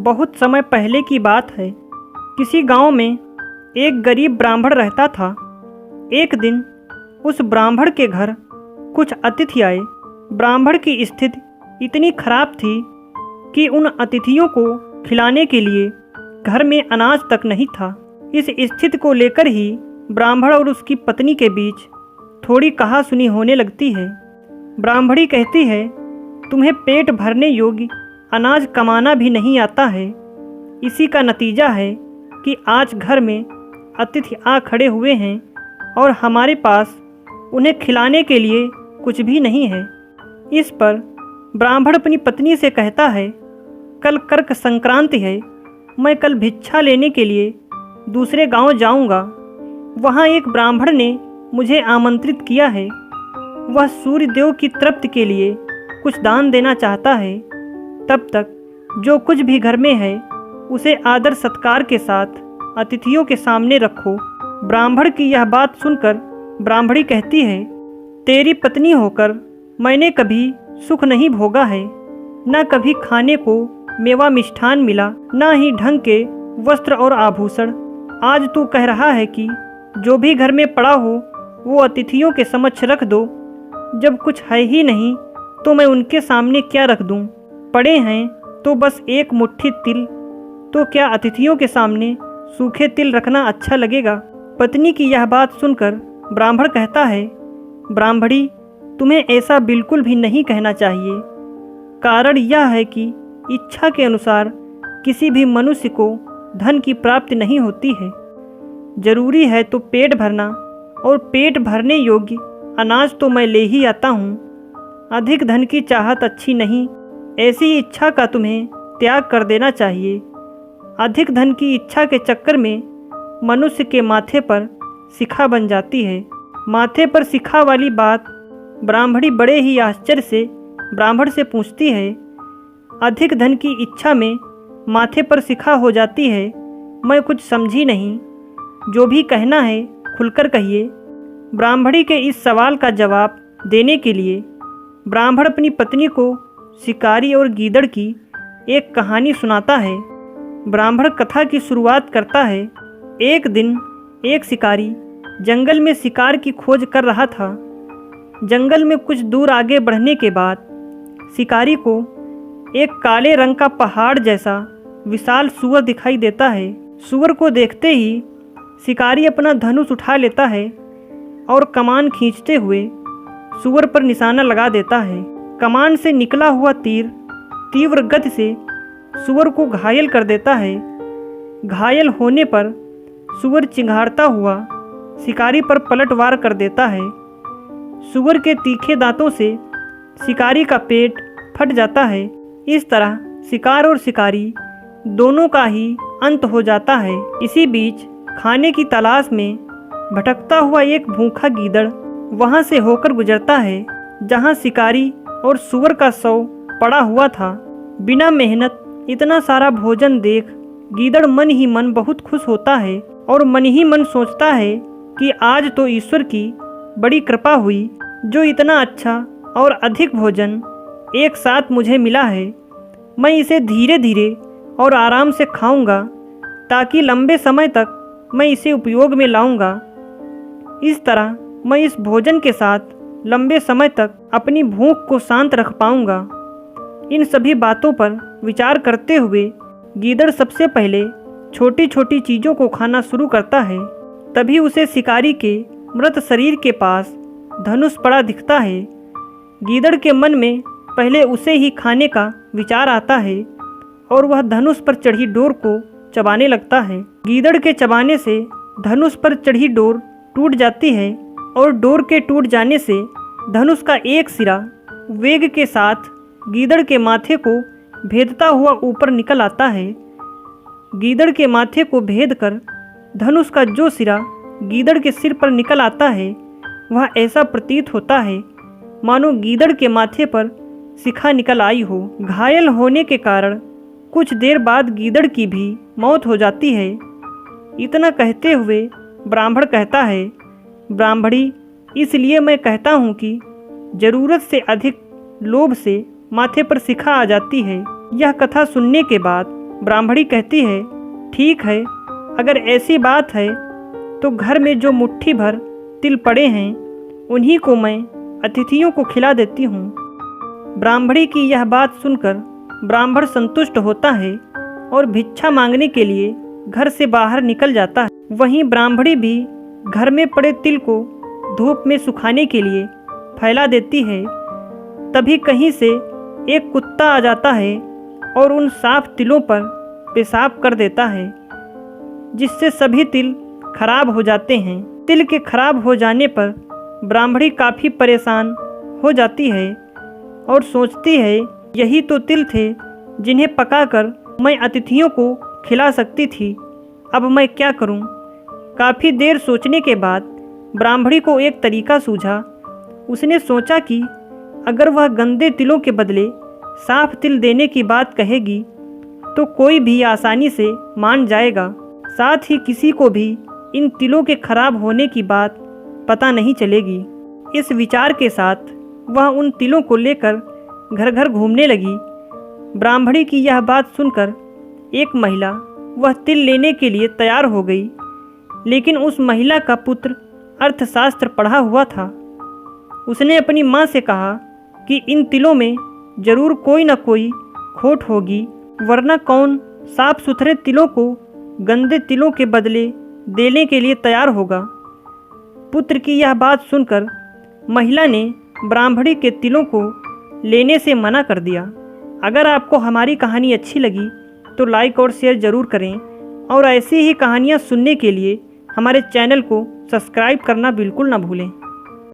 बहुत समय पहले की बात है। किसी गांव में एक गरीब ब्राह्मण रहता था। एक दिन उस ब्राह्मण के घर कुछ अतिथि आए। ब्राह्मण की स्थिति इतनी खराब थी कि उन अतिथियों को खिलाने के लिए घर में अनाज तक नहीं था। इस स्थिति को लेकर ही ब्राह्मण और उसकी पत्नी के बीच थोड़ी कहासुनी होने लगती है। ब्राह्मणी कहती है, तुम्हें पेट भरने योग्य अनाज कमाना भी नहीं आता है। इसी का नतीजा है कि आज घर में अतिथि आ खड़े हुए हैं और हमारे पास उन्हें खिलाने के लिए कुछ भी नहीं है। इस पर ब्राह्मण अपनी पत्नी से कहता है, कल कर्क संक्रांति है, मैं कल भिक्षा लेने के लिए दूसरे गांव जाऊंगा। वहां एक ब्राह्मण ने मुझे आमंत्रित किया है। वह सूर्य देव की तृप्ति के लिए कुछ दान देना चाहता है। तब तक जो कुछ भी घर में है उसे आदर सत्कार के साथ अतिथियों के सामने रखो। ब्राह्मण की यह बात सुनकर ब्राह्मणी कहती है, तेरी पत्नी होकर मैंने कभी सुख नहीं भोगा है। न कभी खाने को मेवा मिष्ठान मिला, न ही ढंग के वस्त्र और आभूषण। आज तू कह रहा है कि जो भी घर में पड़ा हो वो अतिथियों के समक्ष रख दो। जब कुछ है ही नहीं तो मैं उनके सामने क्या रख दूं? पड़े हैं तो बस एक मुट्ठी तिल, तो क्या अतिथियों के सामने सूखे तिल रखना अच्छा लगेगा? पत्नी की यह बात सुनकर ब्राह्मण कहता है, ब्राह्मणी, तुम्हें ऐसा बिल्कुल भी नहीं कहना चाहिए। कारण यह है कि इच्छा के अनुसार किसी भी मनुष्य को धन की प्राप्ति नहीं होती है। जरूरी है तो पेट भरना, और पेट भरने योग्य अनाज तो मैं ले ही आता हूँ। अधिक धन की चाहत अच्छी नहीं। ऐसी इच्छा का तुम्हें त्याग कर देना चाहिए। अधिक धन की इच्छा के चक्कर में मनुष्य के माथे पर शिखा बन जाती है। माथे पर शिखा वाली बात ब्राह्मणी बड़े ही आश्चर्य से ब्राह्मण से पूछती है। अधिक धन की इच्छा में माथे पर शिखा हो जाती है, मैं कुछ समझी नहीं। जो भी कहना है खुलकर कहिए। ब्राह्मणी के इस सवाल का जवाब देने के लिए ब्राह्मण अपनी पत्नी को शिकारी और गीदड़ की एक कहानी सुनाता है। ब्राह्मण कथा की शुरुआत करता है। एक दिन एक शिकारी जंगल में शिकार की खोज कर रहा था। जंगल में कुछ दूर आगे बढ़ने के बाद शिकारी को एक काले रंग का पहाड़ जैसा विशाल सूअर दिखाई देता है। सूअर को देखते ही शिकारी अपना धनुष उठा लेता है और कमान खींचते हुए सूअर पर निशाना लगा देता है। कमान से निकला हुआ तीर तीव्र गति से सूअर को घायल कर देता है। घायल होने पर सूअर चिंघाड़ता हुआ शिकारी पर पलटवार कर देता है। सूअर के तीखे दांतों से शिकारी का पेट फट जाता है। इस तरह शिकार और शिकारी दोनों का ही अंत हो जाता है। इसी बीच खाने की तलाश में भटकता हुआ एक भूखा गीदड़ वहां से होकर गुजरता है, जहां शिकारी और सूअर का शव पड़ा हुआ था। बिना मेहनत इतना सारा भोजन देख गीदड़ मन ही मन बहुत खुश होता है और मन ही मन सोचता है कि आज तो ईश्वर की बड़ी कृपा हुई, जो इतना अच्छा और अधिक भोजन एक साथ मुझे मिला है। मैं इसे धीरे धीरे और आराम से खाऊंगा, ताकि लंबे समय तक मैं इसे उपयोग में लाऊंगा। इस तरह मैं इस भोजन के साथ लंबे समय तक अपनी भूख को शांत रख पाऊंगा। इन सभी बातों पर विचार करते हुए गीदड़ सबसे पहले छोटी छोटी चीज़ों को खाना शुरू करता है। तभी उसे शिकारी के मृत शरीर के पास धनुष पड़ा दिखता है। गीदड़ के मन में पहले उसे ही खाने का विचार आता है और वह धनुष पर चढ़ी डोर को चबाने लगता है। गीदड़ के चबाने से धनुष पर चढ़ी डोर टूट जाती है और डोर के टूट जाने से धनुष का एक सिरा वेग के साथ गीदड़ के माथे को भेदता हुआ ऊपर निकल आता है। गीदड़ के माथे को भेद कर धनुष का जो सिरा गीदड़ के सिर पर निकल आता है, वह ऐसा प्रतीत होता है मानो गीदड़ के माथे पर शिखा निकल आई हो। घायल होने के कारण कुछ देर बाद गीदड़ की भी मौत हो जाती है। इतना कहते हुए ब्राह्मण कहता है, ब्राह्मणी, इसलिए मैं कहता हूँ कि ज़रूरत से अधिक लोभ से माथे पर शिखा आ जाती है। यह कथा सुनने के बाद ब्राह्मणी कहती है, ठीक है, अगर ऐसी बात है तो घर में जो मुट्ठी भर तिल पड़े हैं उन्हीं को मैं अतिथियों को खिला देती हूँ। ब्राह्मणी की यह बात सुनकर ब्राह्मण संतुष्ट होता है और भिक्षा मांगने के लिए घर से बाहर निकल जाता है। वहीं ब्राह्मणी भी घर में पड़े तिल को धूप में सुखाने के लिए फैला देती है। तभी कहीं से एक कुत्ता आ जाता है और उन साफ तिलों पर पेशाब कर देता है, जिससे सभी तिल खराब हो जाते हैं। तिल के खराब हो जाने पर ब्राह्मणी काफ़ी परेशान हो जाती है और सोचती है, यही तो तिल थे जिन्हें पकाकर मैं अतिथियों को खिला सकती थी, अब मैं क्या करूं? काफ़ी देर सोचने के बाद ब्राह्मणी को एक तरीका सूझा। उसने सोचा कि अगर वह गंदे तिलों के बदले साफ तिल देने की बात कहेगी तो कोई भी आसानी से मान जाएगा, साथ ही किसी को भी इन तिलों के खराब होने की बात पता नहीं चलेगी। इस विचार के साथ वह उन तिलों को लेकर घर घर घूमने लगी। ब्राह्मणी की यह बात सुनकर एक महिला वह तिल लेने के लिए तैयार हो गई, लेकिन उस महिला का पुत्र अर्थशास्त्र पढ़ा हुआ था। उसने अपनी माँ से कहा कि इन तिलों में जरूर कोई न कोई खोट होगी, वरना कौन साफ सुथरे तिलों को गंदे तिलों के बदले देने के लिए तैयार होगा। पुत्र की यह बात सुनकर महिला ने ब्राह्मणी के तिलों को लेने से मना कर दिया। अगर आपको हमारी कहानी अच्छी लगी तो लाइक और शेयर ज़रूर करें और ऐसी ही कहानियाँ सुनने के लिए हमारे चैनल को सब्सक्राइब करना बिल्कुल ना भूलें।